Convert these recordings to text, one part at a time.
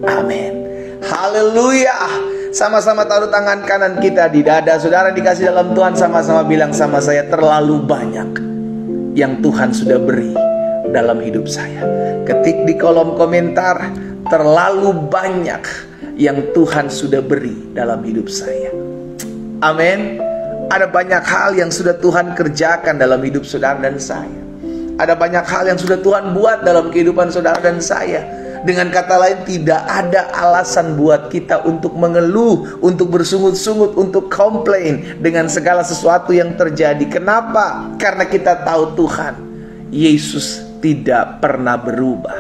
Amin. Haleluya. Sama-sama taruh tangan kanan kita di dada. Saudara dikasih dalam Tuhan, sama-sama bilang sama saya, terlalu banyak yang Tuhan sudah beri dalam hidup saya. Ketik di kolom komentar, terlalu banyak yang Tuhan sudah beri dalam hidup saya. Amin. Ada banyak hal yang sudah Tuhan kerjakan dalam hidup saudara dan saya. Ada banyak hal yang sudah Tuhan buat dalam kehidupan saudara dan saya. Dengan kata lain, tidak ada alasan buat kita untuk mengeluh, untuk bersungut-sungut, untuk komplain dengan segala sesuatu yang terjadi. Kenapa? Karena kita tahu Tuhan Yesus tidak pernah berubah.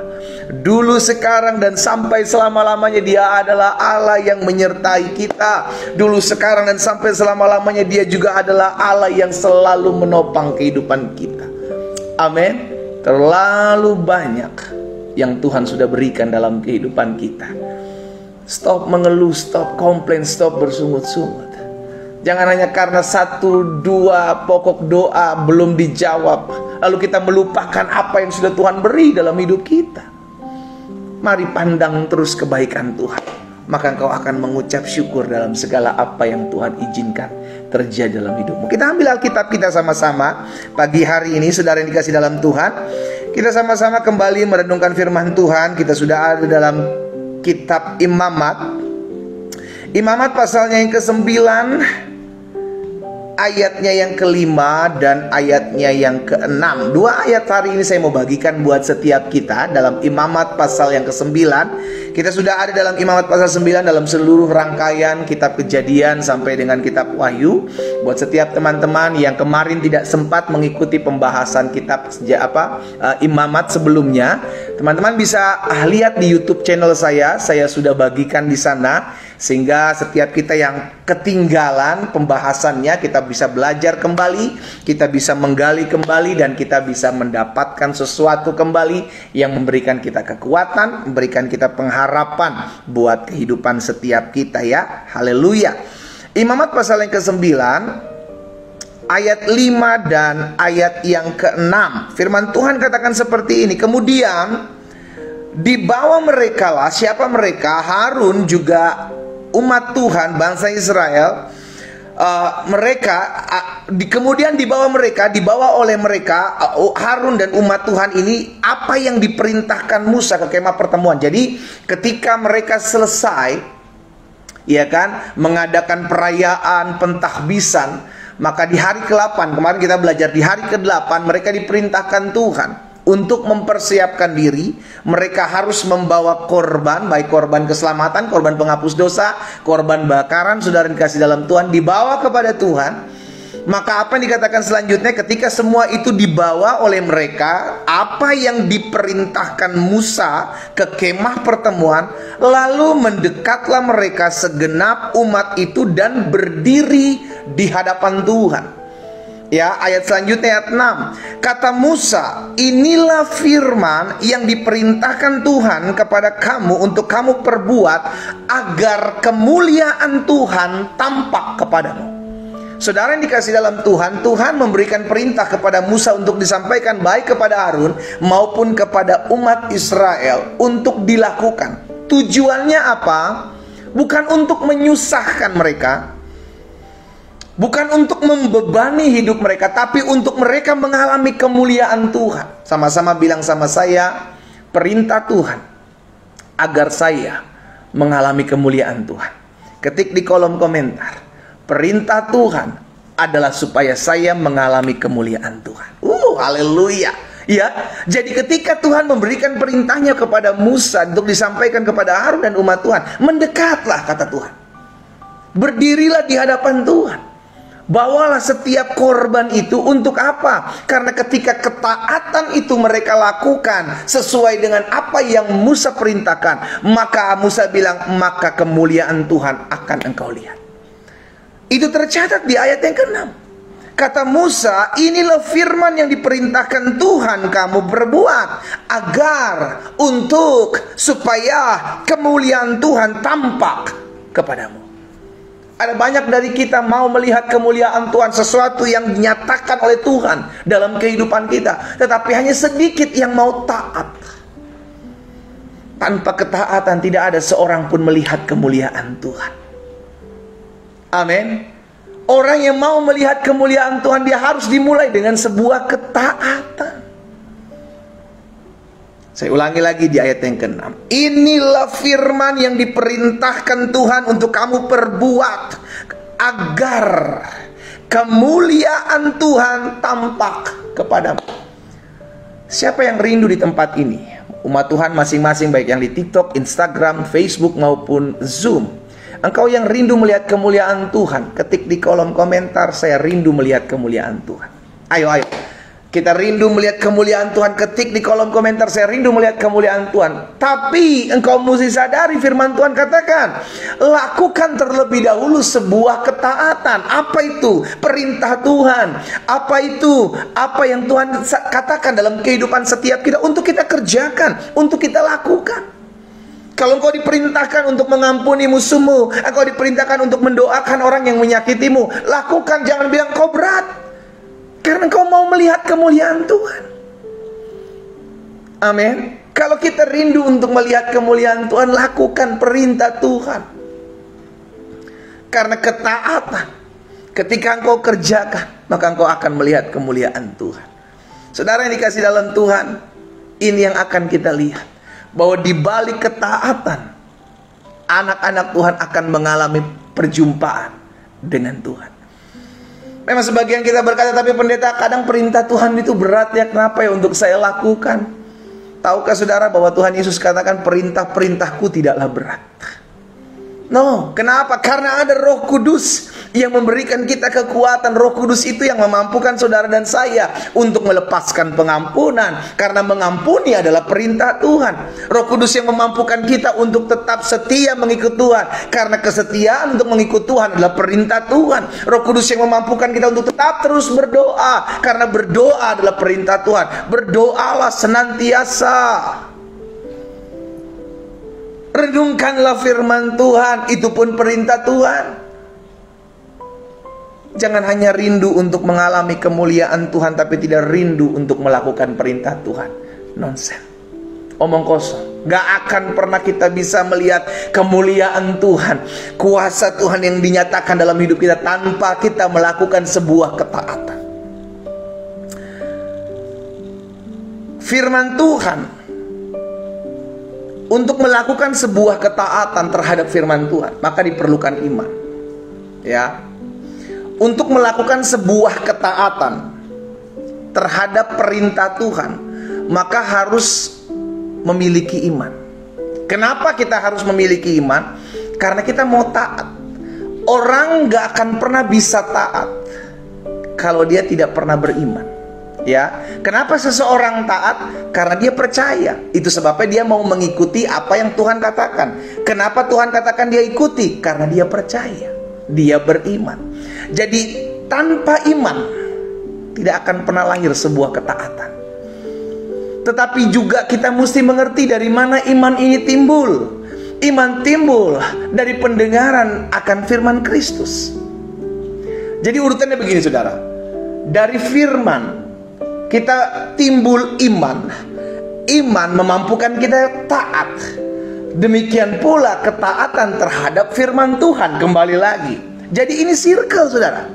Dulu, sekarang, dan sampai selama-lamanya Dia adalah Allah yang menyertai kita. Dulu, sekarang, dan sampai selama-lamanya Dia juga adalah Allah yang selalu menopang kehidupan kita. Amin. Terlalu banyak yang Tuhan sudah berikan dalam kehidupan kita. Stop mengeluh, stop komplain, stop bersungut-sungut. Jangan hanya karena 1-2 pokok doa belum dijawab, lalu kita melupakan apa yang sudah Tuhan beri dalam hidup kita. Mari pandang terus kebaikan Tuhan, maka engkau akan mengucap syukur dalam segala apa yang Tuhan izinkan terjadi dalam hidupmu. Kita ambil Alkitab kita sama-sama pagi hari ini, saudara yang dikasih dalam Tuhan. Kita sama-sama kembali merenungkan firman Tuhan. Kita sudah ada dalam kitab Imamat. Imamat pasalnya yang ke-9, ayatnya yang ke-5 dan ayatnya yang ke-6. 2 ayat hari ini saya mau bagikan buat setiap kita dalam Imamat pasal yang ke-9. Kita sudah ada dalam Imamat pasal 9 dalam seluruh rangkaian kitab Kejadian sampai dengan kitab Wahyu. Buat setiap teman-teman yang kemarin tidak sempat mengikuti pembahasan kitab Imamat sebelumnya, teman-teman bisa lihat di YouTube channel saya sudah bagikan di sana, sehingga setiap kita yang ketinggalan pembahasannya, kita bisa belajar kembali, kita bisa menggali kembali, dan kita bisa mendapatkan sesuatu kembali yang memberikan kita kekuatan, memberikan kita pengharapan buat kehidupan setiap kita ya. Haleluya. Imamat pasal yang ke-9 ayat 5 dan ayat yang ke-6. Firman Tuhan katakan seperti ini. Kemudian dibawa mereka lah, siapa mereka? Harun juga umat Tuhan, bangsa Israel. Kemudian dibawa oleh mereka, Harun dan umat Tuhan ini, apa yang diperintahkan Musa ke kemah pertemuan. Jadi ketika mereka selesai, ya kan, mengadakan perayaan pentahbisan, maka di hari ke-8, kemarin kita belajar, di hari ke-8 mereka diperintahkan Tuhan untuk mempersiapkan diri. Mereka harus membawa korban, baik korban keselamatan, korban penghapus dosa, korban bakaran. Saudara dikasih dalam Tuhan, dibawa kepada Tuhan. Maka apa yang dikatakan selanjutnya, ketika semua itu dibawa oleh mereka, apa yang diperintahkan Musa ke kemah pertemuan, lalu mendekatlah mereka segenap umat itu dan berdiri di hadapan Tuhan. Ya, ayat selanjutnya, ayat 6. Kata Musa, inilah firman yang diperintahkan Tuhan kepada kamu untuk kamu perbuat, agar kemuliaan Tuhan tampak kepadamu. Saudara yang dikasih dalam Tuhan, Tuhan memberikan perintah kepada Musa untuk disampaikan baik kepada Harun maupun kepada umat Israel untuk dilakukan. Tujuannya apa? Bukan untuk menyusahkan mereka, bukan untuk membebani hidup mereka, tapi untuk mereka mengalami kemuliaan Tuhan. Sama-sama bilang sama saya, perintah Tuhan agar saya mengalami kemuliaan Tuhan. Ketik di kolom komentar, perintah Tuhan adalah supaya saya mengalami kemuliaan Tuhan. Haleluya. Ya, jadi ketika Tuhan memberikan perintahnya kepada Musa untuk disampaikan kepada Harun dan umat Tuhan, mendekatlah, kata Tuhan. Berdirilah di hadapan Tuhan. Bawalah setiap korban itu untuk apa? Karena ketika ketaatan itu mereka lakukan sesuai dengan apa yang Musa perintahkan, maka Musa bilang, maka kemuliaan Tuhan akan engkau lihat. Itu tercatat di ayat yang ke-6. Kata Musa, inilah firman yang diperintahkan Tuhan kamu berbuat, agar supaya kemuliaan Tuhan tampak kepadamu. Ada banyak dari kita mau melihat kemuliaan Tuhan, sesuatu yang dinyatakan oleh Tuhan dalam kehidupan kita, tetapi hanya sedikit yang mau taat. Tanpa ketaatan tidak ada seorang pun melihat kemuliaan Tuhan. Amin. Orang yang mau melihat kemuliaan Tuhan, dia harus dimulai dengan sebuah ketaatan. Saya ulangi lagi di ayat yang ke-6. Inilah firman yang diperintahkan Tuhan untuk kamu perbuat, agar kemuliaan Tuhan tampak kepadamu. Siapa yang rindu di tempat ini? Umat Tuhan masing-masing, baik yang di TikTok, Instagram, Facebook maupun Zoom. Engkau yang rindu melihat kemuliaan Tuhan, ketik di kolom komentar, saya rindu melihat kemuliaan Tuhan. Ayo, ayo. Kita rindu melihat kemuliaan Tuhan, ketik di kolom komentar, saya rindu melihat kemuliaan Tuhan. Tapi engkau mesti sadari firman Tuhan katakan, lakukan terlebih dahulu sebuah ketaatan. Apa itu? Perintah Tuhan. Apa itu? Apa yang Tuhan katakan dalam kehidupan setiap kita untuk kita kerjakan, untuk kita lakukan. Kalau engkau diperintahkan untuk mengampuni musuhmu, engkau diperintahkan untuk mendoakan orang yang menyakitimu, lakukan, jangan bilang kau berat. Karena engkau mau melihat kemuliaan Tuhan. Amin. Kalau kita rindu untuk melihat kemuliaan Tuhan, lakukan perintah Tuhan. Karena ketaatan, ketika engkau kerjakan, maka engkau akan melihat kemuliaan Tuhan. Saudara yang dikasih dalam Tuhan, ini yang akan kita lihat. Bahwa di balik ketaatan, anak-anak Tuhan akan mengalami perjumpaan dengan Tuhan. Memang sebagian kita berkata, tapi pendeta, kadang perintah Tuhan itu berat ya, kenapa ya untuk saya lakukan? Tahukah saudara bahwa Tuhan Yesus katakan perintah-perintahku tidaklah berat? No, kenapa? Karena ada Roh Kudus yang memberikan kita kekuatan. Roh Kudus itu yang memampukan saudara dan saya untuk melepaskan pengampunan. Karena mengampuni adalah perintah Tuhan. Roh Kudus yang memampukan kita untuk tetap setia mengikut Tuhan. Karena kesetiaan untuk mengikut Tuhan adalah perintah Tuhan. Roh Kudus yang memampukan kita untuk tetap terus berdoa. Karena berdoa adalah perintah Tuhan. Berdoalah senantiasa. Renungkanlah firman Tuhan, itu pun perintah Tuhan. Jangan hanya rindu untuk mengalami kemuliaan Tuhan, tapi tidak rindu untuk melakukan perintah Tuhan. Nonsen, omong kosong. Gak akan pernah kita bisa melihat kemuliaan Tuhan, kuasa Tuhan yang dinyatakan dalam hidup kita tanpa kita melakukan sebuah ketaatan. Firman Tuhan, untuk melakukan sebuah ketaatan terhadap firman Tuhan, maka diperlukan iman. Ya. Untuk melakukan sebuah ketaatan terhadap perintah Tuhan, maka harus memiliki iman. Kenapa kita harus memiliki iman? Karena kita mau taat. Orang gak akan pernah bisa taat kalau dia tidak pernah beriman. Ya, kenapa seseorang taat? Karena dia percaya. Itu sebabnya dia mau mengikuti apa yang Tuhan katakan. Kenapa Tuhan katakan dia ikuti? Karena dia percaya, dia beriman. Jadi tanpa iman tidak akan pernah lahir sebuah ketaatan. Tetapi juga kita mesti mengerti dari mana iman ini timbul. Iman timbul dari pendengaran akan firman Kristus. Jadi urutannya begini saudara. Dari firman kita timbul iman. Iman memampukan kita taat. Demikian pula ketaatan terhadap firman Tuhan. Kembali lagi. Jadi ini circle saudara.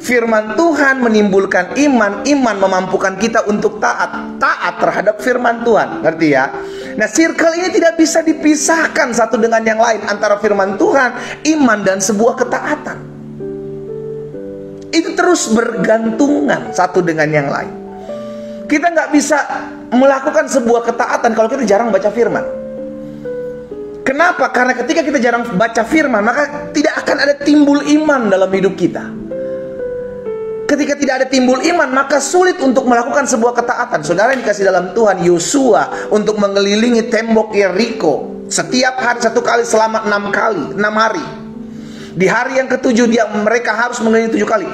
Firman Tuhan menimbulkan iman. Iman memampukan kita untuk taat. Taat terhadap firman Tuhan. Ngerti ya? Nah, circle ini tidak bisa dipisahkan satu dengan yang lain. Antara firman Tuhan, iman, dan sebuah ketaatan. Itu terus bergantungan satu dengan yang lain. Kita nggak bisa melakukan sebuah ketaatan kalau kita jarang baca firman. Kenapa? Karena ketika kita jarang baca firman, maka tidak akan ada timbul iman dalam hidup kita. Ketika tidak ada timbul iman, maka sulit untuk melakukan sebuah ketaatan. Saudara yang dikasih dalam Tuhan, Yosua untuk mengelilingi tembok Yeriko setiap hari satu kali selama 6 hari. Di hari yang ke-7 mereka harus mengelilingi 7 kali.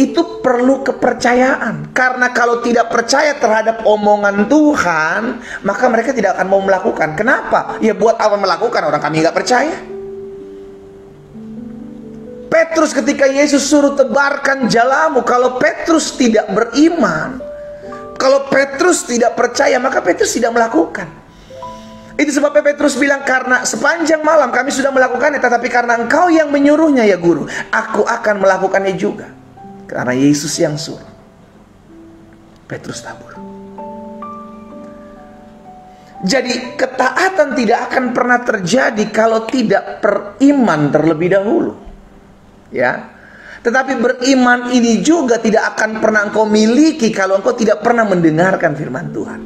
Itu perlu kepercayaan. Karena kalau tidak percaya terhadap omongan Tuhan, maka mereka tidak akan mau melakukan. Kenapa? Ya buat apa melakukan, orang kami nggak percaya. Petrus ketika Yesus suruh tebarkan jalamu, kalau Petrus tidak beriman, kalau Petrus tidak percaya, maka Petrus tidak melakukan. Itu sebabnya Petrus bilang, karena sepanjang malam kami sudah melakukannya, tetapi karena engkau yang menyuruhnya ya guru, aku akan melakukannya juga. Karena Yesus yang suruh. Petrus tabur. Jadi ketaatan tidak akan pernah terjadi kalau tidak beriman terlebih dahulu. Ya. Tetapi beriman ini juga tidak akan pernah engkau miliki kalau engkau tidak pernah mendengarkan firman Tuhan.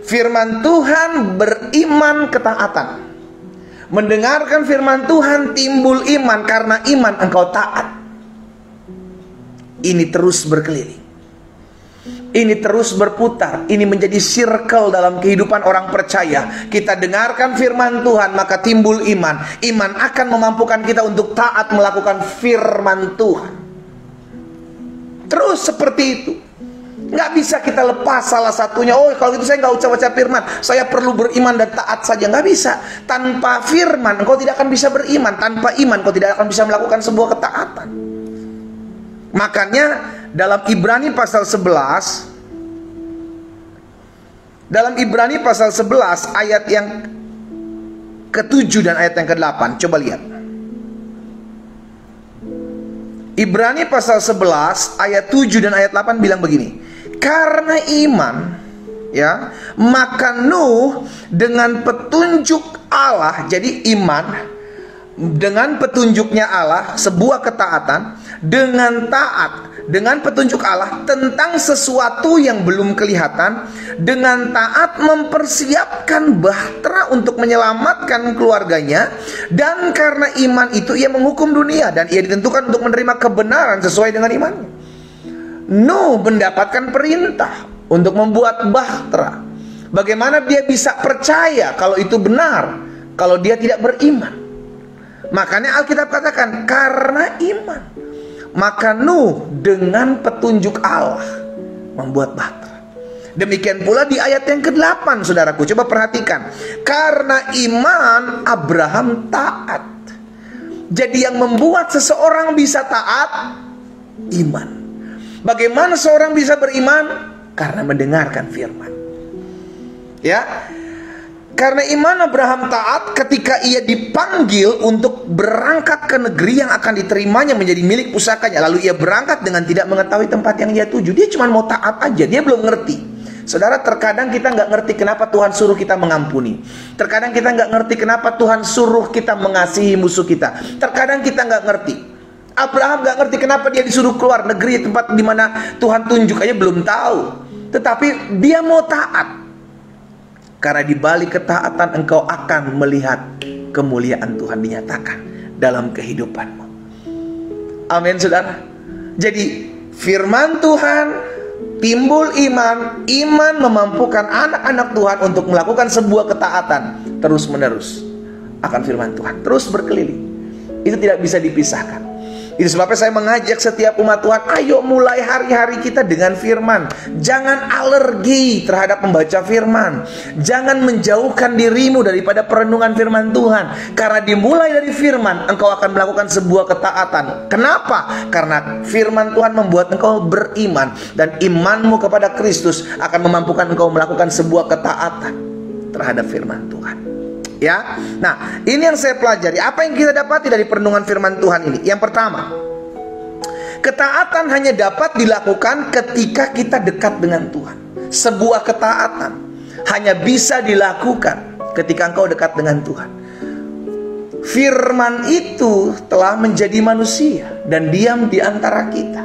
Firman Tuhan beriman ketaatan. Mendengarkan firman Tuhan timbul iman karena iman engkau taat. Ini terus berkeliling. Ini terus berputar. Ini menjadi circle dalam kehidupan orang percaya. Kita dengarkan firman Tuhan, maka timbul iman. Iman akan memampukan kita untuk taat melakukan firman Tuhan. Terus seperti itu. Nggak bisa kita lepas salah satunya. Oh, kalau gitu saya nggak ucap-ucap firman, saya perlu beriman dan taat saja. Nggak bisa. Tanpa firman engkau tidak akan bisa beriman. Tanpa iman engkau tidak akan bisa melakukan sebuah ketaatan. Makanya dalam Ibrani pasal 11, dalam Ibrani pasal 11 ayat yang ke-7 dan ayat yang ke-8, coba lihat. Ibrani pasal 11 ayat 7 dan ayat 8 bilang begini. Karena iman, ya, maka Nuh dengan petunjuk Allah, jadi iman dengan petunjuknya Allah, sebuah ketaatan, dengan taat, dengan petunjuk Allah tentang sesuatu yang belum kelihatan, dengan taat mempersiapkan bahtera untuk menyelamatkan keluarganya, dan karena iman itu ia menghukum dunia, dan ia ditentukan untuk menerima kebenaran sesuai dengan imannya. Nuh mendapatkan perintah untuk membuat bahtera. Bagaimana dia bisa percaya kalau itu benar, kalau dia tidak beriman? Makanya Alkitab katakan, karena iman, maka Nuh dengan petunjuk Allah membuat bahtera. Demikian pula di ayat yang ke-8, saudaraku, coba perhatikan. Karena iman Abraham taat. Jadi yang membuat seseorang bisa taat, iman. Bagaimana seorang bisa beriman? Karena mendengarkan firman. Ya. Karena iman Abraham taat ketika ia dipanggil untuk berangkat ke negeri yang akan diterimanya menjadi milik pusakanya. Lalu ia berangkat dengan tidak mengetahui tempat yang ia tuju. Dia cuma mau taat aja, dia belum ngerti. Saudara, terkadang kita nggak ngerti kenapa Tuhan suruh kita mengampuni. Terkadang kita nggak ngerti kenapa Tuhan suruh kita mengasihi musuh kita. Terkadang kita nggak ngerti. Abraham nggak ngerti kenapa dia disuruh keluar negeri tempat di mana Tuhan tunjuk aja belum tahu. Tetapi dia mau taat. Karena di balik ketaatan engkau akan melihat kemuliaan Tuhan dinyatakan dalam kehidupanmu. Amin, saudara. Jadi firman Tuhan timbul iman. Iman memampukan anak-anak Tuhan untuk melakukan sebuah ketaatan terus menerus akan firman Tuhan, terus berkeliling. Itu tidak bisa dipisahkan. Itu sebabnya saya mengajak setiap umat Tuhan, ayo mulai hari-hari kita dengan firman. Jangan alergi terhadap membaca firman. Jangan menjauhkan dirimu daripada perenungan firman Tuhan. Karena dimulai dari firman, engkau akan melakukan sebuah ketaatan. Kenapa? Karena firman Tuhan membuat engkau beriman. Dan imanmu kepada Kristus akan memampukan engkau melakukan sebuah ketaatan terhadap firman Tuhan. Ya, nah ini yang saya pelajari. Apa yang kita dapati dari perenungan firman Tuhan ini? Yang pertama, ketaatan hanya dapat dilakukan ketika kita dekat dengan Tuhan. Sebuah ketaatan hanya bisa dilakukan ketika engkau dekat dengan Tuhan. Firman itu telah menjadi manusia dan diam di antara kita.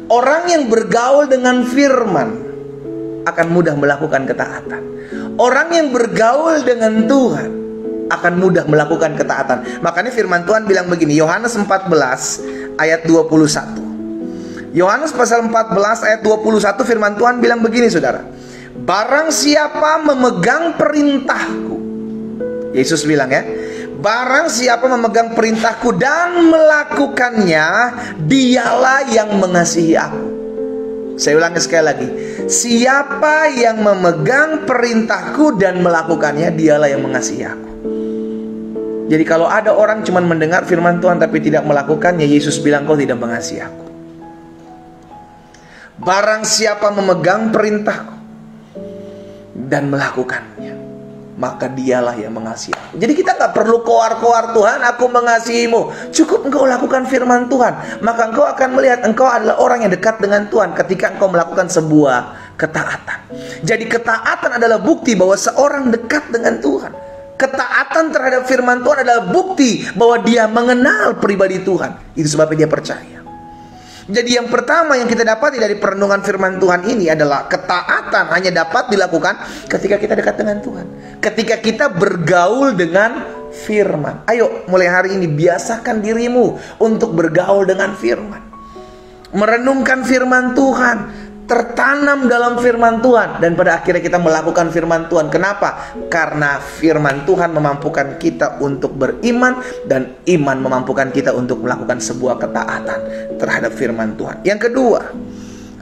Orang yang bergaul dengan firman akan mudah melakukan ketaatan. Orang yang bergaul dengan Tuhan akan mudah melakukan ketaatan. Makanya firman Tuhan bilang begini, Yohanes 14 ayat 21. Yohanes pasal 14 ayat 21 firman Tuhan bilang begini, saudara. Barang siapa memegang perintahku, Yesus bilang ya, barang siapa memegang perintahku dan melakukannya, dialah yang mengasihi aku. Saya ulangi sekali lagi. Siapa yang memegang perintahku dan melakukannya, dialah yang mengasihi aku. Jadi kalau ada orang cuma mendengar firman Tuhan tapi tidak melakukannya, Yesus bilang kau tidak mengasihi aku. Barang siapa memegang perintahku dan melakukannya, maka dialah yang mengasihi aku. Jadi kita nggak perlu koar-koar, Tuhan aku mengasihimu. Cukup engkau lakukan firman Tuhan, maka engkau akan melihat engkau adalah orang yang dekat dengan Tuhan ketika engkau melakukan sebuah ketaatan. Jadi ketaatan adalah bukti bahwa seorang dekat dengan Tuhan. Ketaatan terhadap firman Tuhan adalah bukti bahwa dia mengenal pribadi Tuhan. Itu sebabnya dia percaya. Jadi yang pertama yang kita dapati dari perenungan firman Tuhan ini adalah ketaatan hanya dapat dilakukan ketika kita dekat dengan Tuhan. Ketika kita bergaul dengan firman. Ayo mulai hari ini biasakan dirimu untuk bergaul dengan firman. Merenungkan firman Tuhan, tertanam dalam firman Tuhan, dan pada akhirnya kita melakukan firman Tuhan. Kenapa? Karena firman Tuhan memampukan kita untuk beriman, dan iman memampukan kita untuk melakukan sebuah ketaatan terhadap firman Tuhan. Yang kedua,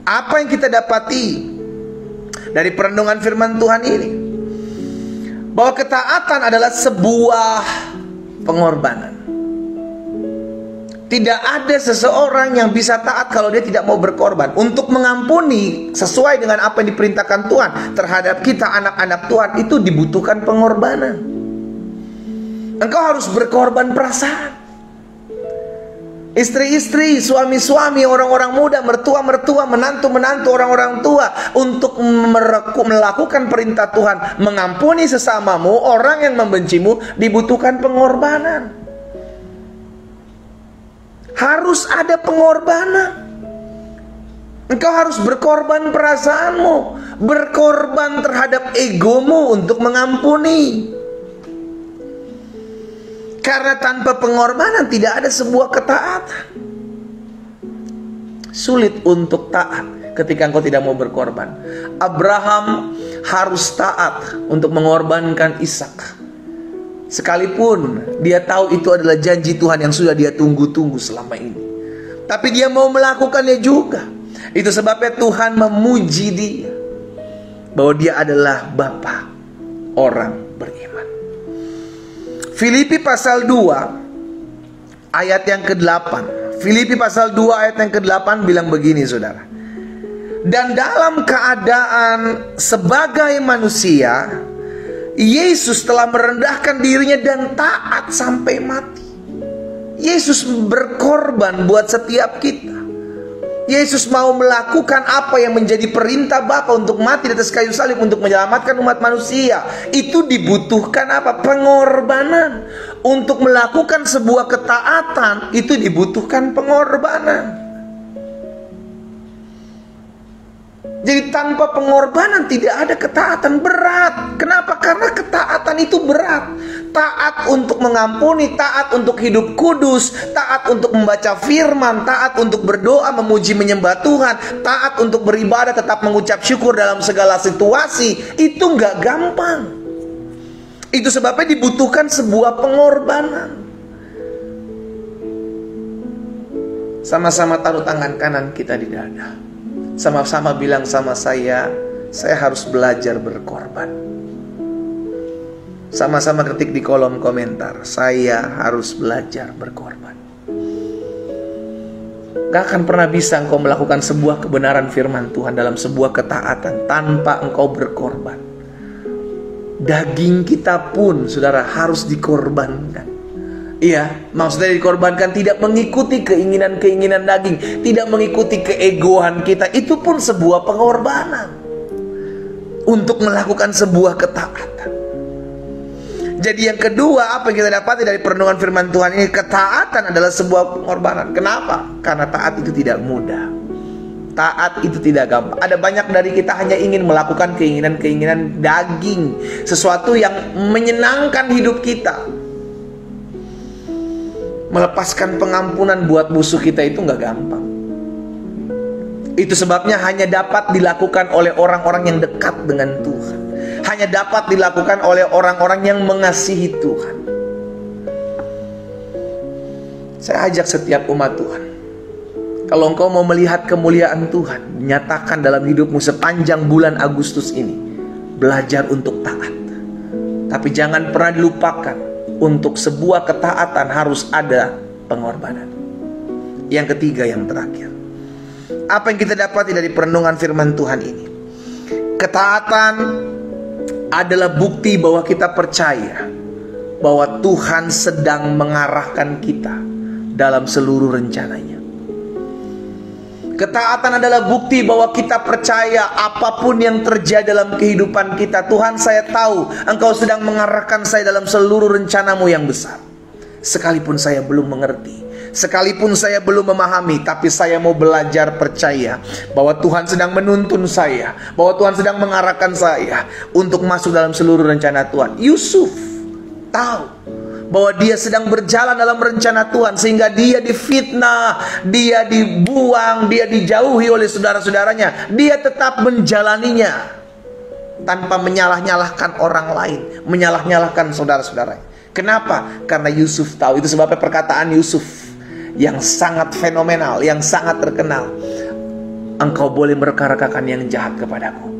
apa yang kita dapati dari perenungan firman Tuhan ini? Bahwa ketaatan adalah sebuah pengorbanan. Tidak ada seseorang yang bisa taat kalau dia tidak mau berkorban. Untuk mengampuni sesuai dengan apa yang diperintahkan Tuhan terhadap kita anak-anak Tuhan, itu dibutuhkan pengorbanan. Engkau harus berkorban perasaan. Istri-istri, suami-suami, orang-orang muda, mertua-mertua, menantu-menantu, orang-orang tua, untuk melakukan perintah Tuhan, mengampuni sesamamu, orang yang membencimu, dibutuhkan pengorbanan. Harus ada pengorbanan. Engkau harus berkorban perasaanmu, berkorban terhadap egomu untuk mengampuni. Karena tanpa pengorbanan tidak ada sebuah ketaatan. Sulit untuk taat ketika engkau tidak mau berkorban. Abraham harus taat untuk mengorbankan Ishak. Sekalipun dia tahu itu adalah janji Tuhan yang sudah dia tunggu-tunggu selama ini, tapi dia mau melakukannya juga. Itu sebabnya Tuhan memuji dia bahwa dia adalah bapa orang beriman. Filipi pasal 2 ayat yang ke-8. Filipi pasal 2 ayat yang ke-8 bilang begini, saudara. Dan dalam keadaan sebagai manusia, Yesus telah merendahkan dirinya dan taat sampai mati. Yesus berkorban buat setiap kita. Yesus mau melakukan apa yang menjadi perintah Bapa untuk mati di atas kayu salib untuk menyelamatkan umat manusia. Itu dibutuhkan apa? Pengorbanan. Untuk melakukan sebuah ketaatan itu dibutuhkan pengorbanan. Jadi tanpa pengorbanan tidak ada ketaatan. Berat. Kenapa? Karena ketaatan itu berat. Taat untuk mengampuni, taat untuk hidup kudus, taat untuk membaca firman, taat untuk berdoa, memuji, menyembah Tuhan, taat untuk beribadah, tetap mengucap syukur dalam segala situasi. Itu nggak gampang. Itu sebabnya dibutuhkan sebuah pengorbanan. Sama-sama taruh tangan kanan kita di dada. Sama-sama bilang sama saya harus belajar berkorban. Sama-sama ketik di kolom komentar, saya harus belajar berkorban. Gak akan pernah bisa engkau melakukan sebuah kebenaran firman Tuhan dalam sebuah ketaatan tanpa engkau berkorban. Daging kita pun, saudara, harus dikorbankan. Iya, maksudnya dikorbankan tidak mengikuti keinginan-keinginan daging, tidak mengikuti keegoan kita. Itu pun sebuah pengorbanan untuk melakukan sebuah ketaatan. Jadi yang kedua, apa yang kita dapati dari perenungan firman Tuhan ini, ketaatan adalah sebuah pengorbanan. Kenapa? Karena taat itu tidak mudah. Taat itu tidak gampang. Ada banyak dari kita hanya ingin melakukan keinginan-keinginan daging, sesuatu yang menyenangkan hidup kita. Melepaskan pengampunan buat musuh kita itu nggak gampang. Itu sebabnya hanya dapat dilakukan oleh orang-orang yang dekat dengan Tuhan. Hanya dapat dilakukan oleh orang-orang yang mengasihi Tuhan. Saya ajak setiap umat Tuhan, kalau engkau mau melihat kemuliaan Tuhan nyatakan dalam hidupmu sepanjang bulan Agustus ini, belajar untuk taat. Tapi jangan pernah dilupakan, untuk sebuah ketaatan harus ada pengorbanan. Yang ketiga, yang terakhir, apa yang kita dapati dari perenungan firman Tuhan ini? Ketaatan adalah bukti bahwa kita percaya bahwa Tuhan sedang mengarahkan kita dalam seluruh rencananya. Ketaatan adalah bukti bahwa kita percaya apapun yang terjadi dalam kehidupan kita, Tuhan, saya tahu Engkau sedang mengarahkan saya dalam seluruh rencanamu yang besar. Sekalipun saya belum mengerti, sekalipun saya belum memahami, tapi saya mau belajar percaya bahwa Tuhan sedang menuntun saya, bahwa Tuhan sedang mengarahkan saya untuk masuk dalam seluruh rencana Tuhan. Yusuf tahu bahwa dia sedang berjalan dalam rencana Tuhan, sehingga dia difitnah, dia dibuang, dia dijauhi oleh saudara-saudaranya. Dia tetap menjalaninya tanpa menyalah-nyalahkan orang lain, menyalah-nyalahkan saudara-saudaranya. Kenapa? Karena Yusuf tahu. Itu sebabnya perkataan Yusuf yang sangat fenomenal, yang sangat terkenal. Engkau boleh mereka-rekakan yang jahat kepadaku,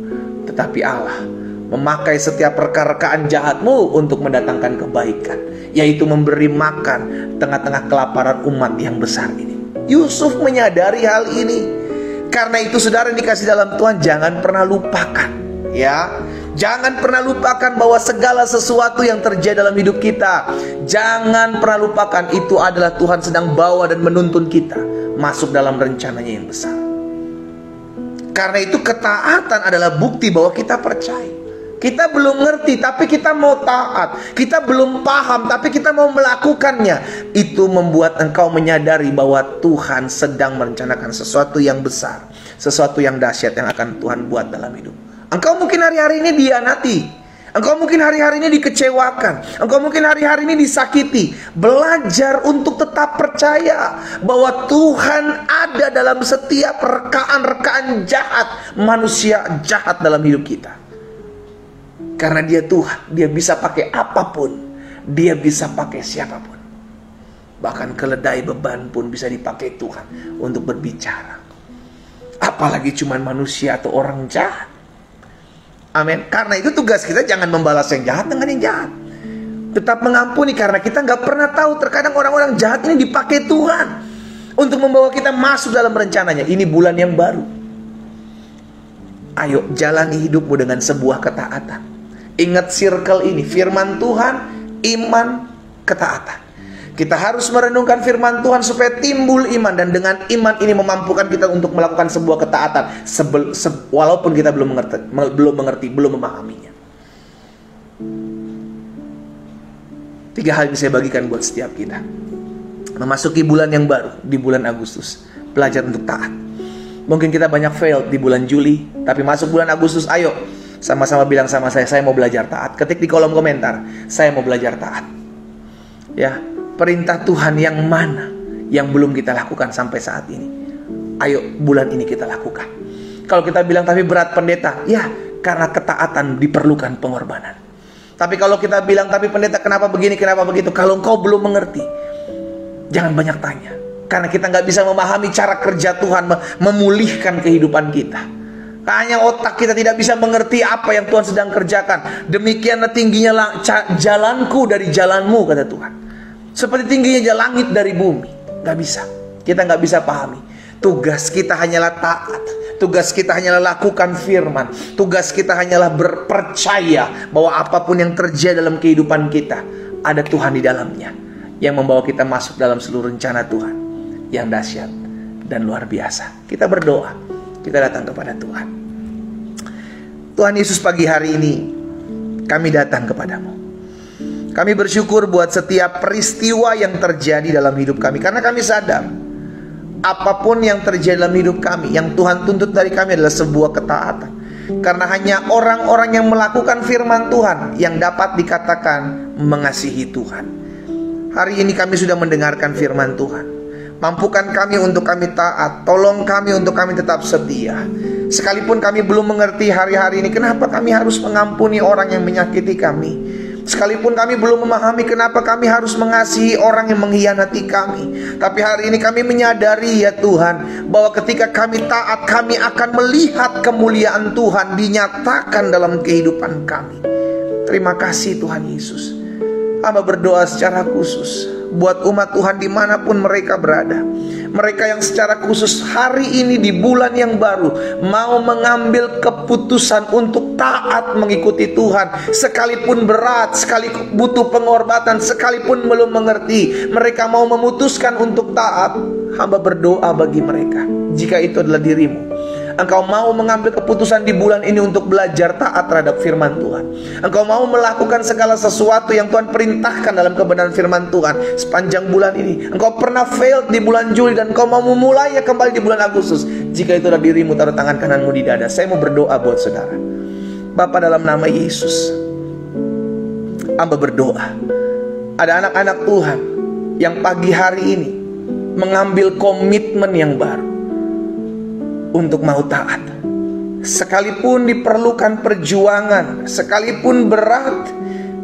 tetapi Allah memakai setiap rekaan jahatmu untuk mendatangkan kebaikan, yaitu memberi makan tengah-tengah kelaparan umat yang besar ini. Yusuf menyadari hal ini. Karena itu saudara yang dikasih dalam Tuhan, jangan pernah lupakan, ya. Jangan pernah lupakan bahwa segala sesuatu yang terjadi dalam hidup kita, jangan pernah lupakan itu adalah Tuhan sedang bawa dan menuntun kita masuk dalam rencananya yang besar. Karena itu ketaatan adalah bukti bahwa kita percaya. Kita belum ngerti, tapi kita mau taat. Kita belum paham, tapi kita mau melakukannya. Itu membuat engkau menyadari bahwa Tuhan sedang merencanakan sesuatu yang besar, sesuatu yang dahsyat yang akan Tuhan buat dalam hidup. Engkau mungkin hari-hari ini dihianati, engkau mungkin hari-hari ini dikecewakan, engkau mungkin hari-hari ini disakiti. Belajar untuk tetap percaya bahwa Tuhan ada dalam setiap rekaan-rekaan jahat, manusia jahat dalam hidup kita. Karena dia Tuhan, dia bisa pakai apapun, dia bisa pakai siapapun. Bahkan keledai beban pun bisa dipakai Tuhan untuk berbicara. Apalagi cuman manusia atau orang jahat. Amin. Karena itu tugas kita jangan membalas yang jahat dengan yang jahat. Tetap mengampuni, karena kita nggak pernah tahu, terkadang orang-orang jahat ini dipakai Tuhan untuk membawa kita masuk dalam rencananya. Ini bulan yang baru. Ayo jalani hidupmu dengan sebuah ketaatan. Ingat circle ini, firman Tuhan, iman, ketaatan. Kita harus merenungkan firman Tuhan supaya timbul iman, dan dengan iman ini memampukan kita untuk melakukan sebuah ketaatan walaupun kita belum mengerti, belum memahaminya. 3 hal yang saya bagikan buat setiap kita. Memasuki bulan yang baru di bulan Agustus, belajar untuk taat. Mungkin kita banyak fail di bulan Juli, tapi masuk bulan Agustus, ayo sama-sama bilang sama saya mau belajar taat. Ketik di kolom komentar, saya mau belajar taat. Ya, perintah Tuhan yang mana yang belum kita lakukan sampai saat ini? Ayo bulan ini kita lakukan. Kalau kita bilang tapi berat pendeta, ya karena ketaatan diperlukan pengorbanan. Tapi kalau kita bilang tapi pendeta kenapa begini, kenapa begitu, kalau engkau belum mengerti, jangan banyak tanya. Karena kita nggak bisa memahami cara kerja Tuhan memulihkan kehidupan kita. Hanya otak kita tidak bisa mengerti apa yang Tuhan sedang kerjakan. Demikianlah tingginya jalanku dari jalanmu, kata Tuhan. Seperti tingginya langit dari bumi. Gak bisa. Kita gak bisa pahami. Tugas kita hanyalah taat. Tugas kita hanyalah lakukan firman. Tugas kita hanyalah berpercaya bahwa apapun yang terjadi dalam kehidupan kita, ada Tuhan di dalamnya, yang membawa kita masuk dalam seluruh rencana Tuhan yang dahsyat dan luar biasa. Kita berdoa, kita datang kepada Tuhan. Tuhan Yesus, pagi hari ini kami datang kepadamu. Kami bersyukur buat setiap peristiwa yang terjadi dalam hidup kami, karena kami sadar apapun yang terjadi dalam hidup kami, yang Tuhan tuntut dari kami adalah sebuah ketaatan. Karena hanya orang-orang yang melakukan firman Tuhan yang dapat dikatakan mengasihi Tuhan. Hari ini kami sudah mendengarkan firman Tuhan. Mampukan kami untuk kami taat. Tolong kami untuk kami tetap setia. Sekalipun kami belum mengerti hari-hari ini kenapa kami harus mengampuni orang yang menyakiti kami. Sekalipun kami belum memahami kenapa kami harus mengasihi orang yang mengkhianati kami. Tapi hari ini kami menyadari, ya Tuhan, bahwa ketika kami taat, kami akan melihat kemuliaan Tuhan dinyatakan dalam kehidupan kami. Terima kasih Tuhan Yesus. Hamba berdoa secara khusus buat umat Tuhan dimanapun mereka berada. Mereka yang secara khusus hari ini di bulan yang baru mau mengambil keputusan untuk taat mengikuti Tuhan, sekalipun berat, sekalipun butuh pengorbanan, sekalipun belum mengerti, mereka mau memutuskan untuk taat. Hamba berdoa bagi mereka, jika itu adalah dirimu, engkau mau mengambil keputusan di bulan ini untuk belajar taat terhadap firman Tuhan. Engkau mau melakukan segala sesuatu yang Tuhan perintahkan dalam kebenaran firman Tuhan sepanjang bulan ini. Engkau pernah failed di bulan Juli dan engkau mau memulainya kembali di bulan Agustus. Jika itu adalah dirimu, taruh tangan kananmu di dada. Saya mau berdoa buat saudara. Bapa, dalam nama Yesus, hamba berdoa, ada anak-anak Tuhan yang pagi hari ini mengambil komitmen yang baru untuk mau taat. Sekalipun diperlukan perjuangan, sekalipun berat,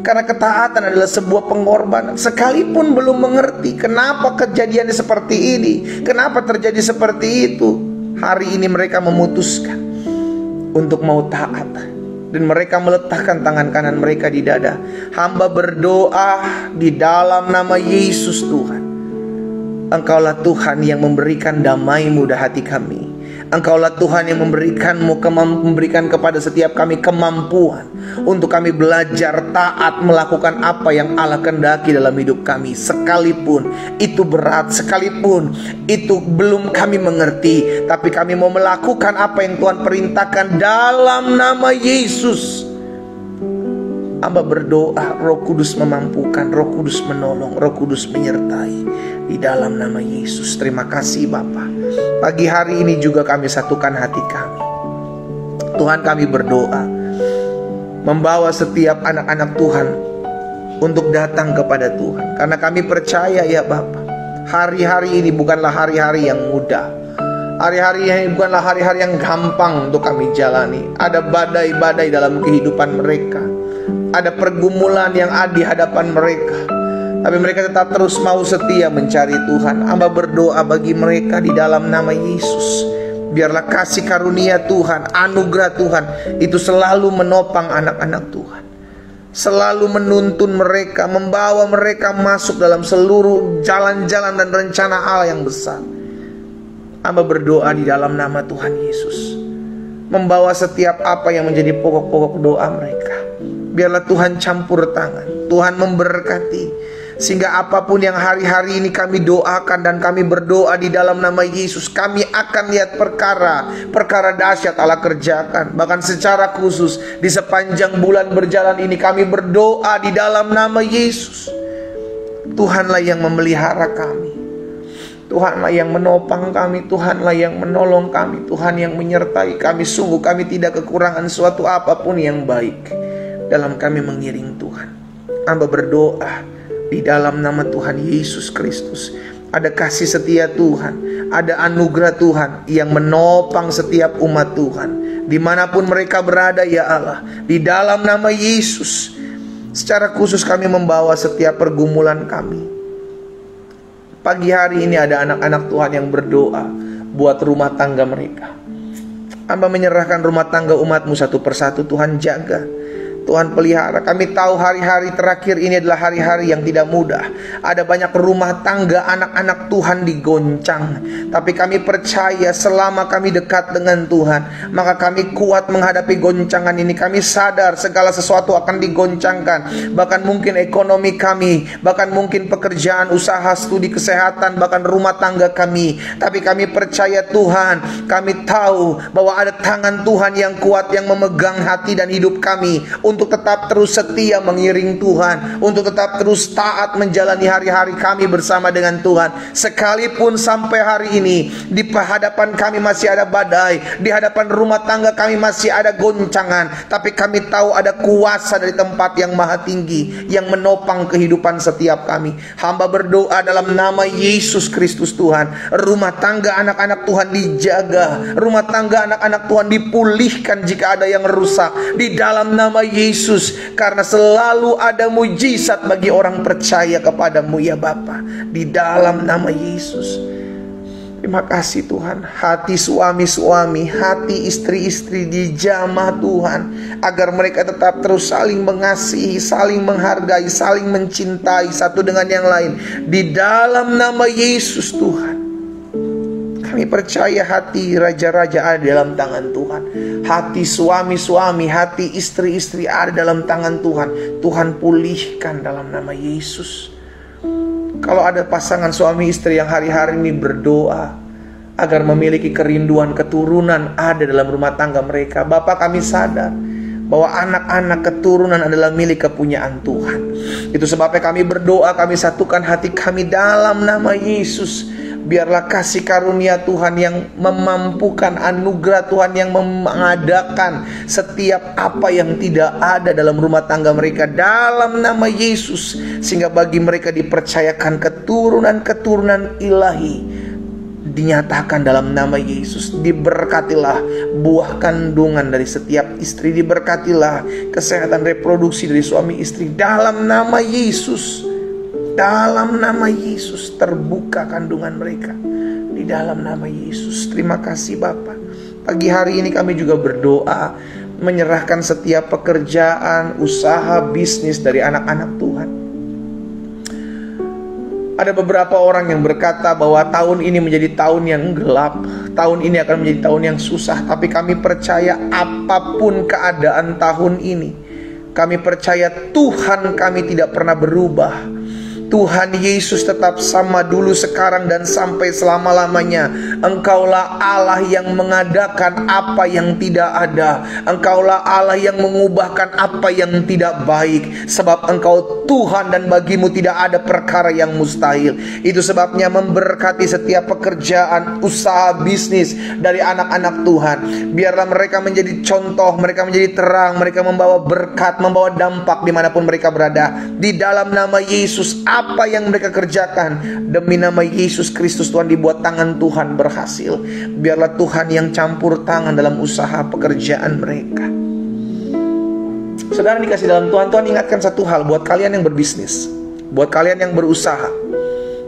karena ketaatan adalah sebuah pengorbanan. Sekalipun belum mengerti kenapa kejadiannya seperti ini, kenapa terjadi seperti itu, hari ini mereka memutuskan untuk mau taat, dan mereka meletakkan tangan kanan mereka di dada. Hamba berdoa di dalam nama Yesus Tuhan, Engkaulah Tuhan yang memberikan damai-Mu dalam hati kami. Engkaulah Tuhan yang memberikan kepada setiap kami kemampuan untuk kami belajar taat melakukan apa yang Allah kehendaki dalam hidup kami. Sekalipun itu berat, sekalipun itu belum kami mengerti, tapi kami mau melakukan apa yang Tuhan perintahkan dalam nama Yesus. Hamba berdoa, Roh Kudus memampukan, Roh Kudus menolong, Roh Kudus menyertai di dalam nama Yesus. Terima kasih Bapa. Pagi hari ini juga kami satukan hati kami. Tuhan, kami berdoa membawa setiap anak-anak Tuhan untuk datang kepada Tuhan, karena kami percaya ya Bapa, hari-hari ini bukanlah hari-hari yang mudah. Hari-hari ini bukanlah hari-hari yang gampang untuk kami jalani. Ada badai-badai dalam kehidupan mereka, ada pergumulan yang ada di hadapan mereka, tapi mereka tetap terus mau setia mencari Tuhan. Hamba berdoa bagi mereka di dalam nama Yesus. Biarlah kasih karunia Tuhan, anugerah Tuhan itu selalu menopang anak-anak Tuhan, selalu menuntun mereka, membawa mereka masuk dalam seluruh jalan-jalan dan rencana Allah yang besar. Hamba berdoa di dalam nama Tuhan Yesus, membawa setiap apa yang menjadi pokok-pokok doa mereka. Biarlah Tuhan campur tangan, Tuhan memberkati, sehingga apapun yang hari-hari ini kami doakan dan kami berdoa di dalam nama Yesus, kami akan lihat perkara dahsyat Allah kerjakan. Bahkan secara khusus di sepanjang bulan berjalan ini kami berdoa di dalam nama Yesus. Tuhanlah yang memelihara kami, Tuhanlah yang menopang kami, Tuhanlah yang menolong kami, Tuhan yang menyertai kami. Sungguh kami tidak kekurangan suatu apapun yang baik dalam kami mengiring Tuhan. Hamba berdoa di dalam nama Tuhan Yesus Kristus, ada kasih setia Tuhan, ada anugerah Tuhan yang menopang setiap umat Tuhan dimanapun mereka berada ya Allah. Di dalam nama Yesus, secara khusus kami membawa setiap pergumulan kami. Pagi hari ini ada anak-anak Tuhan yang berdoa buat rumah tangga mereka. Hamba menyerahkan rumah tangga umat-Mu satu persatu. Tuhan jaga, Tuhan pelihara. Kami tahu hari-hari terakhir ini adalah hari-hari yang tidak mudah. Ada banyak rumah tangga anak-anak Tuhan digoncang, tapi kami percaya selama kami dekat dengan Tuhan, maka kami kuat menghadapi goncangan ini. Kami sadar segala sesuatu akan digoncangkan, bahkan mungkin ekonomi kami, bahkan mungkin pekerjaan, usaha, studi kesehatan, bahkan rumah tangga kami. Tapi kami percaya Tuhan, kami tahu bahwa ada tangan Tuhan yang kuat yang memegang hati dan hidup kami untuk tetap terus setia mengiring Tuhan, untuk tetap terus taat menjalani hari-hari kami bersama dengan Tuhan. Sekalipun sampai hari ini di hadapan kami masih ada badai, di hadapan rumah tangga kami masih ada goncangan, tapi kami tahu ada kuasa dari tempat yang maha tinggi yang menopang kehidupan setiap kami. Hamba berdoa dalam nama Yesus Kristus Tuhan, rumah tangga anak-anak Tuhan dijaga, rumah tangga anak-anak Tuhan dipulihkan jika ada yang rusak di dalam nama Yesus, karena selalu ada mujizat bagi orang percaya kepadamu ya Bapa, di dalam nama Yesus. Terima kasih Tuhan. Hati suami-suami, hati istri-istri dijamah Tuhan, agar mereka tetap terus saling mengasihi, saling menghargai, saling mencintai satu dengan yang lain di dalam nama Yesus Tuhan. Kami percaya hati raja-raja ada dalam tangan Tuhan. Hati suami-suami, hati istri-istri ada dalam tangan Tuhan. Tuhan pulihkan dalam nama Yesus. Kalau ada pasangan suami istri yang hari-hari ini berdoa agar memiliki kerinduan keturunan ada dalam rumah tangga mereka, Bapa, kami sadar bahwa anak-anak keturunan adalah milik kepunyaan Tuhan. Itu sebabnya kami berdoa, kami satukan hati kami dalam nama Yesus. Biarlah kasih karunia Tuhan yang memampukan, anugerah Tuhan yang mengadakan setiap apa yang tidak ada dalam rumah tangga mereka dalam nama Yesus. Sehingga bagi mereka dipercayakan keturunan-keturunan ilahi dinyatakan dalam nama Yesus. Diberkatilah buah kandungan dari setiap istri, diberkatilah kesehatan reproduksi dari suami istri dalam nama Yesus. Dalam nama Yesus terbuka kandungan mereka di dalam nama Yesus. Terima kasih Bapa. Pagi hari ini kami juga berdoa menyerahkan setiap pekerjaan, usaha, bisnis dari anak-anak Tuhan. Ada beberapa orang yang berkata bahwa tahun ini menjadi tahun yang gelap, tahun ini akan menjadi tahun yang susah. Tapi kami percaya apapun keadaan tahun ini, kami percaya Tuhan kami tidak pernah berubah. Tuhan Yesus tetap sama dulu, sekarang, dan sampai selama-lamanya. Engkaulah Allah yang mengadakan apa yang tidak ada. Engkaulah Allah yang mengubahkan apa yang tidak baik. Sebab Engkau Tuhan dan bagimu tidak ada perkara yang mustahil. Itu sebabnya memberkati setiap pekerjaan, usaha, bisnis dari anak-anak Tuhan. Biarlah mereka menjadi contoh, mereka menjadi terang, mereka membawa berkat, membawa dampak dimanapun mereka berada. Di dalam nama Yesus, apa yang mereka kerjakan demi nama Yesus Kristus Tuhan, dibuat tangan Tuhan berhasil. Biarlah Tuhan yang campur tangan dalam usaha pekerjaan mereka. Saudara dikasih dalam Tuhan, Tuhan ingatkan satu hal buat kalian yang berbisnis, buat kalian yang berusaha,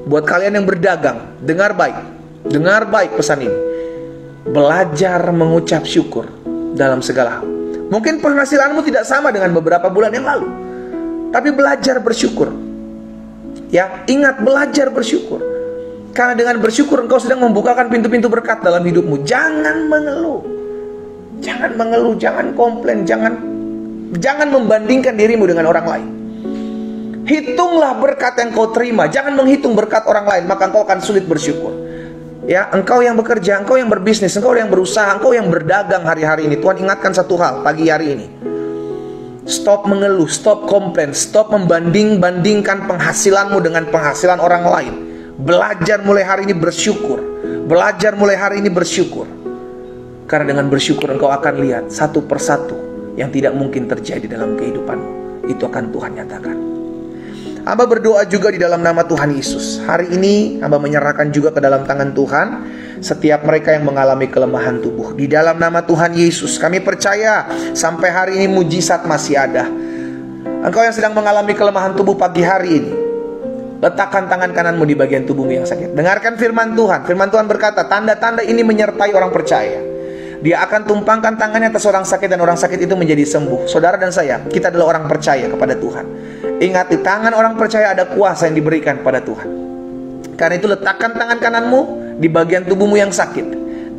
buat kalian yang berdagang. Dengar baik pesan ini. Belajar mengucap syukur dalam segala hal. Mungkin penghasilanmu tidak sama dengan beberapa bulan yang lalu, tapi belajar bersyukur. Ya, ingat, belajar bersyukur. Karena dengan bersyukur engkau sedang membukakan pintu-pintu berkat dalam hidupmu. Jangan mengeluh. Jangan komplain, jangan membandingkan dirimu dengan orang lain. Hitunglah berkat yang kau terima, jangan menghitung berkat orang lain, maka engkau akan sulit bersyukur. Ya, engkau yang bekerja, engkau yang berbisnis, engkau yang berusaha, engkau yang berdagang hari-hari ini, Tuhan ingatkan satu hal pagi hari ini. Stop mengeluh, stop komplain, stop membanding-bandingkan penghasilanmu dengan penghasilan orang lain. Belajar mulai hari ini bersyukur. Belajar mulai hari ini bersyukur. Karena dengan bersyukur engkau akan lihat satu persatu yang tidak mungkin terjadi dalam kehidupanmu. Itu akan Tuhan nyatakan. Hamba berdoa juga di dalam nama Tuhan Yesus. Hari ini hamba menyerahkan juga ke dalam tangan Tuhan setiap mereka yang mengalami kelemahan tubuh. Di dalam nama Tuhan Yesus, kami percaya sampai hari ini mujizat masih ada. Engkau yang sedang mengalami kelemahan tubuh pagi hari ini, letakkan tangan kananmu di bagian tubuhmu yang sakit. Dengarkan firman Tuhan. Firman Tuhan berkata, tanda-tanda ini menyertai orang percaya. Dia akan tumpangkan tangannya atas orang sakit dan orang sakit itu menjadi sembuh. Saudara dan saya, kita adalah orang percaya kepada Tuhan. Ingat, di tangan orang percaya ada kuasa yang diberikan pada Tuhan. Karena itu letakkan tangan kananmu di bagian tubuhmu yang sakit.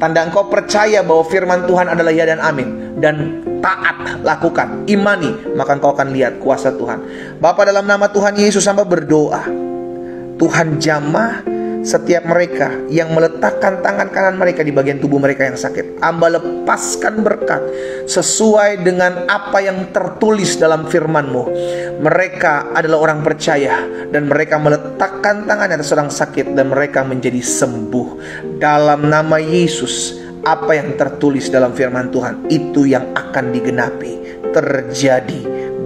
Tanda engkau percaya bahwa firman Tuhan adalah ya dan amin. Dan taat, lakukan, imani, maka engkau akan lihat kuasa Tuhan. Bapa, dalam nama Tuhan Yesus hamba berdoa, Tuhan jamah setiap mereka yang meletakkan tangan kanan mereka di bagian tubuh mereka yang sakit. Hamba lepaskan berkat sesuai dengan apa yang tertulis dalam firman-Mu. Mereka adalah orang percaya dan mereka meletakkan tangannya atas orang sakit dan mereka menjadi sembuh. Dalam nama Yesus, apa yang tertulis dalam firman Tuhan itu yang akan digenapi, terjadi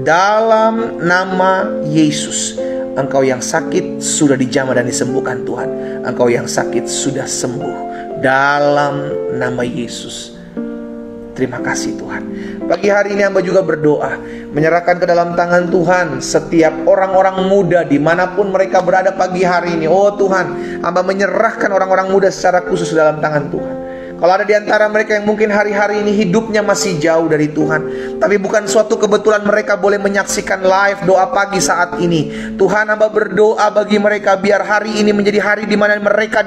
dalam nama Yesus. Engkau yang sakit sudah dijamah dan disembuhkan Tuhan. Engkau yang sakit sudah sembuh dalam nama Yesus. Terima kasih Tuhan. Pagi hari ini hamba juga berdoa, menyerahkan ke dalam tangan Tuhan setiap orang-orang muda dimanapun mereka berada pagi hari ini. Oh Tuhan, hamba menyerahkan orang-orang muda secara khusus dalam tangan Tuhan. Kalau ada di antara mereka yang mungkin hari-hari ini hidupnya masih jauh dari Tuhan, tapi bukan suatu kebetulan mereka boleh menyaksikan live doa pagi saat ini. Tuhan, hamba berdoa bagi mereka biar hari ini menjadi hari di mana mereka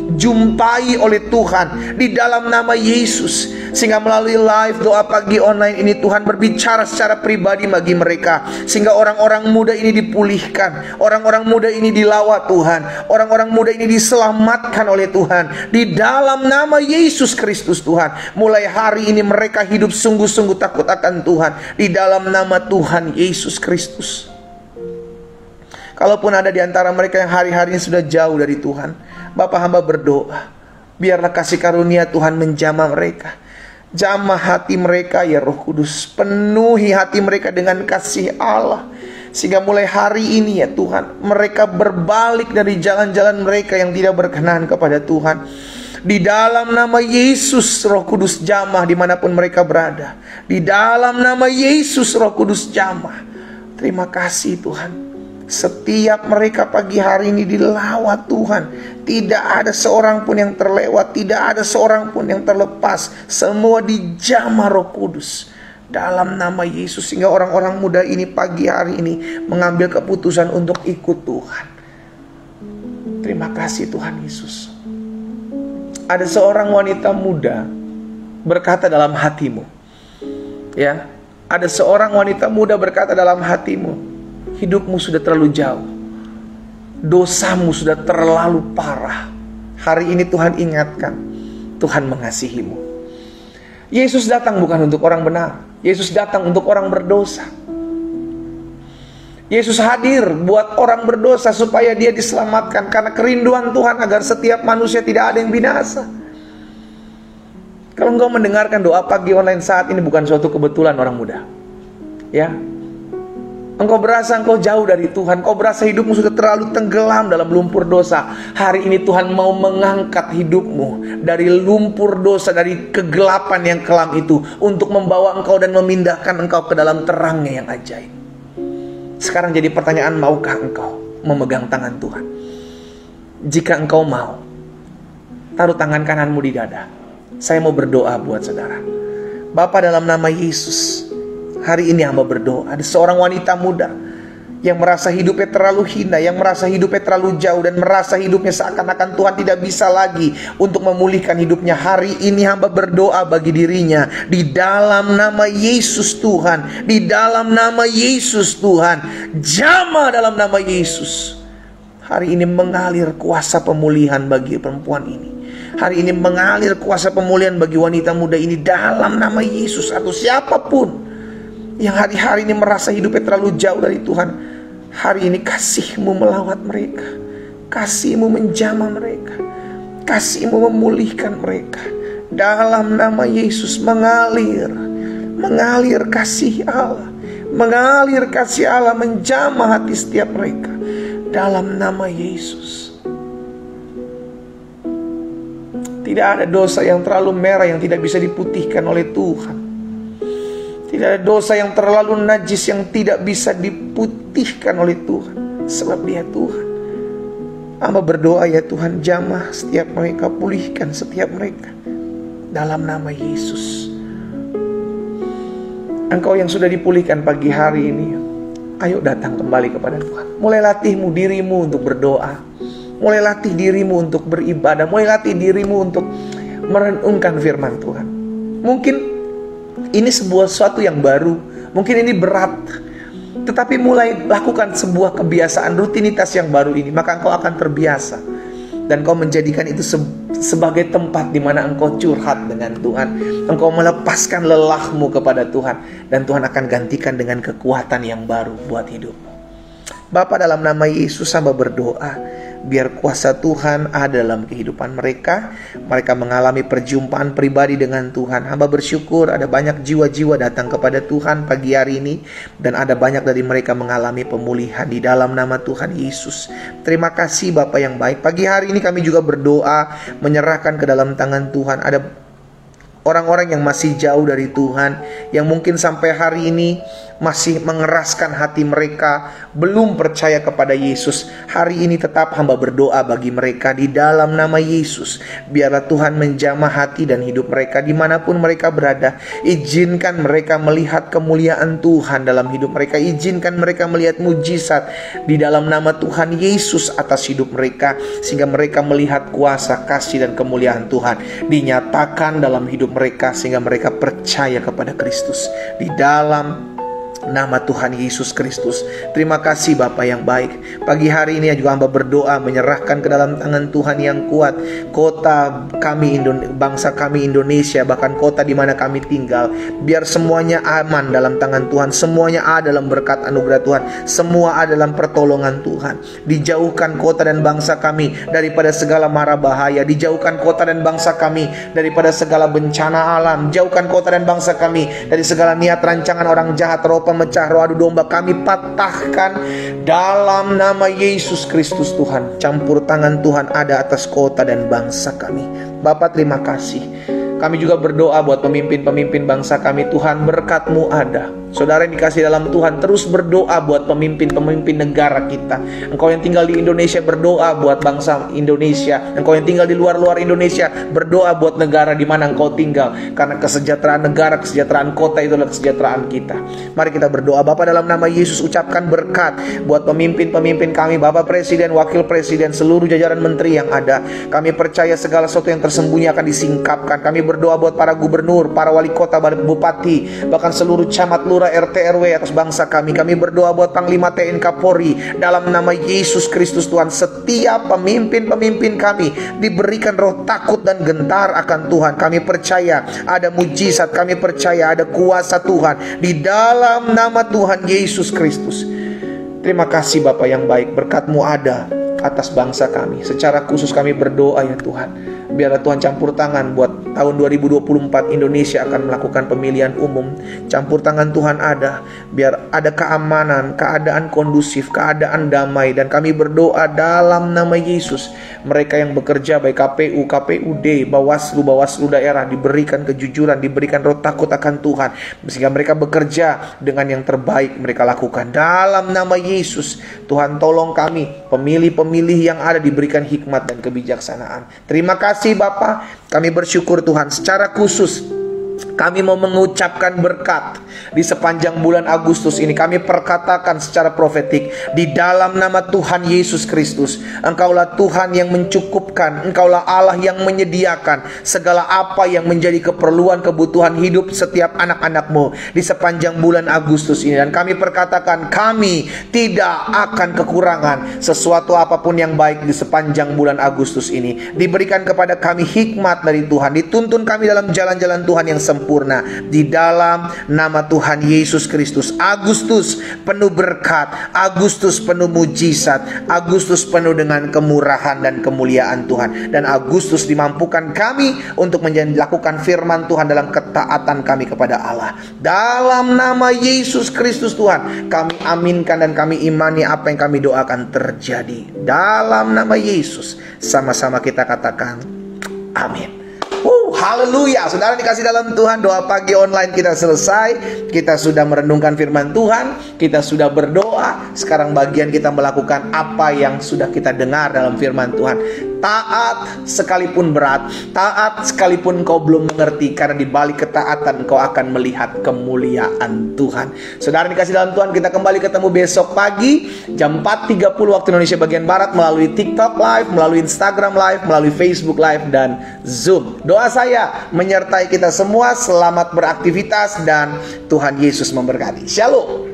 dijumpai oleh Tuhan di dalam nama Yesus. Sehingga melalui live doa pagi online ini Tuhan berbicara secara pribadi bagi mereka, sehingga orang-orang muda ini dipulihkan, orang-orang muda ini dilawat Tuhan, orang-orang muda ini diselamatkan oleh Tuhan di dalam nama Yesus Kristus. Tuhan, mulai hari ini mereka hidup sungguh-sungguh takut akan Tuhan di dalam nama Tuhan Yesus Kristus. Kalaupun ada di antara mereka yang hari-hari ini sudah jauh dari Tuhan, Bapa, hamba berdoa, biarlah kasih karunia Tuhan menjamah mereka. Jamah hati mereka ya Roh Kudus. Penuhi hati mereka dengan kasih Allah, sehingga mulai hari ini ya Tuhan, mereka berbalik dari jalan-jalan mereka yang tidak berkenan kepada Tuhan. Di dalam nama Yesus, Roh Kudus jamah dimanapun mereka berada. Di dalam nama Yesus, Roh Kudus jamah. Terima kasih Tuhan. Setiap mereka pagi hari ini dilawat Tuhan. Tidak ada seorang pun yang terlewat, tidak ada seorang pun yang terlepas. Semua dijamah Roh Kudus dalam nama Yesus, sehingga orang-orang muda ini pagi hari ini mengambil keputusan untuk ikut Tuhan. Terima kasih Tuhan Yesus. Ada seorang wanita muda berkata dalam hatimu, ya, ada seorang wanita muda berkata dalam hatimu, hidupmu sudah terlalu jauh, dosamu sudah terlalu parah. Hari ini Tuhan ingatkan, Tuhan mengasihimu. Yesus datang bukan untuk orang benar, Yesus datang untuk orang berdosa. Yesus hadir buat orang berdosa supaya dia diselamatkan, karena kerinduan Tuhan agar setiap manusia tidak ada yang binasa. Kalau engkau mendengarkan doa pagi online saat ini bukan suatu kebetulan orang muda, ya. Engkau berasa engkau jauh dari Tuhan, engkau berasa hidupmu sudah terlalu tenggelam dalam lumpur dosa. Hari ini Tuhan mau mengangkat hidupmu dari lumpur dosa, dari kegelapan yang kelam itu, untuk membawa engkau dan memindahkan engkau ke dalam terangnya yang ajaib. Sekarang jadi pertanyaan, maukah engkau memegang tangan Tuhan? Jika engkau mau, taruh tangan kananmu di dada. Saya mau berdoa buat saudara. Bapa, dalam nama Yesus, hari ini hamba berdoa. Ada seorang wanita muda yang merasa hidupnya terlalu hina, yang merasa hidupnya terlalu jauh, dan merasa hidupnya seakan-akan Tuhan tidak bisa lagi untuk memulihkan hidupnya. Hari ini hamba berdoa bagi dirinya. Di dalam nama Yesus Tuhan, di dalam nama Yesus Tuhan, jamah dalam nama Yesus. Hari ini mengalir kuasa pemulihan bagi perempuan ini. Hari ini mengalir kuasa pemulihan bagi wanita muda ini dalam nama Yesus. Atau siapapun yang hari-hari ini merasa hidupnya terlalu jauh dari Tuhan, hari ini kasih-Mu melawat mereka, kasih-Mu menjamah mereka, kasih-Mu memulihkan mereka. Dalam nama Yesus mengalir kasih Allah, mengalir kasih Allah menjamah hati setiap mereka. Dalam nama Yesus. Tidak ada dosa yang terlalu merah yang tidak bisa diputihkan oleh Tuhan. Tidak ada dosa yang terlalu najis yang tidak bisa diputihkan oleh Tuhan, sebab Dia Tuhan. Hamba berdoa ya Tuhan, jamah setiap mereka, pulihkan setiap mereka dalam nama Yesus. Engkau yang sudah dipulihkan pagi hari ini, ayo datang kembali kepada Tuhan. Mulai latihmu dirimu untuk berdoa, mulai latih dirimu untuk beribadah, mulai latih dirimu untuk merenungkan firman Tuhan. Mungkin ini sesuatu yang baru, mungkin ini berat, tetapi mulai lakukan sebuah kebiasaan rutinitas yang baru ini, maka engkau akan terbiasa. Dan kau menjadikan itu sebagai tempat di mana engkau curhat dengan Tuhan. Engkau melepaskan lelahmu kepada Tuhan, dan Tuhan akan gantikan dengan kekuatan yang baru buat hidupmu. Bapa, dalam nama Yesus hamba berdoa, biar kuasa Tuhan ada dalam kehidupan mereka. Mereka mengalami perjumpaan pribadi dengan Tuhan. Hamba bersyukur ada banyak jiwa-jiwa datang kepada Tuhan pagi hari ini, dan ada banyak dari mereka mengalami pemulihan di dalam nama Tuhan Yesus. Terima kasih Bapa yang baik. Pagi hari ini kami juga berdoa, menyerahkan ke dalam tangan Tuhan. Ada orang-orang yang masih jauh dari Tuhan, yang mungkin sampai hari ini masih mengeraskan hati mereka, belum percaya kepada Yesus. Hari ini tetap hamba berdoa bagi mereka di dalam nama Yesus. Biarlah Tuhan menjamah hati dan hidup mereka dimanapun mereka berada. Izinkan mereka melihat kemuliaan Tuhan dalam hidup mereka. Izinkan mereka melihat mujizat di dalam nama Tuhan Yesus atas hidup mereka, sehingga mereka melihat kuasa, kasih, dan kemuliaan Tuhan dinyatakan dalam hidup mereka, sehingga mereka percaya kepada Kristus di dalam nama Tuhan Yesus Kristus. Terima kasih Bapa yang baik. Pagi hari ini juga hamba berdoa menyerahkan ke dalam tangan Tuhan yang kuat kota kami, bangsa kami Indonesia, bahkan kota di mana kami tinggal. Biar semuanya aman dalam tangan Tuhan, semuanya ada dalam berkat anugerah Tuhan, semua ada dalam pertolongan Tuhan. Dijauhkan kota dan bangsa kami daripada segala mara bahaya. Dijauhkan kota dan bangsa kami daripada segala bencana alam. Jauhkan kota dan bangsa kami dari segala niat rancangan orang jahat, roh pemecah, roh adu domba. Kami patahkan dalam nama Yesus Kristus. Tuhan, campur tangan Tuhan ada atas kota dan bangsa kami. Bapa, terima kasih. Kami juga berdoa buat pemimpin-pemimpin bangsa kami. Tuhan, berkat-Mu ada. Saudara yang dikasih dalam Tuhan, terus berdoa buat pemimpin-pemimpin negara kita. Engkau yang tinggal di Indonesia, berdoa buat bangsa Indonesia. Engkau yang tinggal di luar-luar Indonesia, berdoa buat negara di mana engkau tinggal. Karena kesejahteraan negara, kesejahteraan kota itu adalah kesejahteraan kita. Mari kita berdoa. Bapa, dalam nama Yesus ucapkan berkat buat pemimpin-pemimpin kami, Bapak Presiden, Wakil Presiden, seluruh jajaran menteri yang ada. Kami percaya segala sesuatu yang tersembunyi akan disingkapkan. Kami berdoa buat para gubernur, para wali kota, bupati, bahkan seluruh camat, lurah, RT, RW atas bangsa kami. Kami berdoa buat Panglima TNI Kapolri dalam nama Yesus Kristus. Tuhan, setiap pemimpin-pemimpin kami diberikan roh takut dan gentar akan Tuhan. Kami percaya ada mujizat, kami percaya ada kuasa Tuhan di dalam nama Tuhan Yesus Kristus. Terima kasih Bapa yang baik, berkat-Mu ada atas bangsa kami. Secara khusus kami berdoa ya Tuhan, biarlah Tuhan campur tangan buat tahun 2024 Indonesia akan melakukan pemilihan umum. Campur tangan Tuhan ada, biar ada keamanan, keadaan kondusif, keadaan damai. Dan kami berdoa dalam nama Yesus, mereka yang bekerja baik KPU, KPUD, Bawaslu daerah diberikan kejujuran, diberikan roh takut akan Tuhan, sehingga mereka bekerja dengan yang terbaik mereka lakukan. Dalam nama Yesus, Tuhan tolong kami, pemilih-pemilih yang ada diberikan hikmat dan kebijaksanaan. Terima kasih Bapa, kami bersyukur Tuhan. Secara khusus kami mau mengucapkan berkat di sepanjang bulan Agustus ini. Kami perkatakan secara profetik di dalam nama Tuhan Yesus Kristus, Engkaulah Tuhan yang mencukupkan, Engkaulah Allah yang menyediakan segala apa yang menjadi keperluan kebutuhan hidup setiap anak-anak-Mu di sepanjang bulan Agustus ini. Dan kami perkatakan kami tidak akan kekurangan sesuatu apapun yang baik di sepanjang bulan Agustus ini. Diberikan kepada kami hikmat dari Tuhan, dituntun kami dalam jalan-jalan Tuhan yang sempurna di dalam nama Tuhan Yesus Kristus. Agustus penuh berkat, Agustus penuh mujizat, Agustus penuh dengan kemurahan dan kemuliaan Tuhan. Dan Agustus dimampukan kami untuk melakukan firman Tuhan dalam ketaatan kami kepada Allah. Dalam nama Yesus Kristus Tuhan, kami aminkan dan kami imani apa yang kami doakan terjadi. Dalam nama Yesus, sama-sama kita katakan amin. Haleluya. Saudara dikasih dalam Tuhan, doa pagi online kita selesai. Kita sudah merenungkan firman Tuhan, kita sudah berdoa. Sekarang bagian kita melakukan apa yang sudah kita dengar dalam firman Tuhan. Taat sekalipun berat, taat sekalipun kau belum mengerti, karena di balik ketaatan kau akan melihat kemuliaan Tuhan. Saudara dikasih dalam Tuhan, kita kembali ketemu besok pagi jam 4.30 waktu Indonesia bagian Barat, melalui TikTok Live, melalui Instagram Live, melalui Facebook Live, dan Zoom. Doa saya menyertai kita semua. Selamat beraktivitas dan Tuhan Yesus memberkati. Shalom.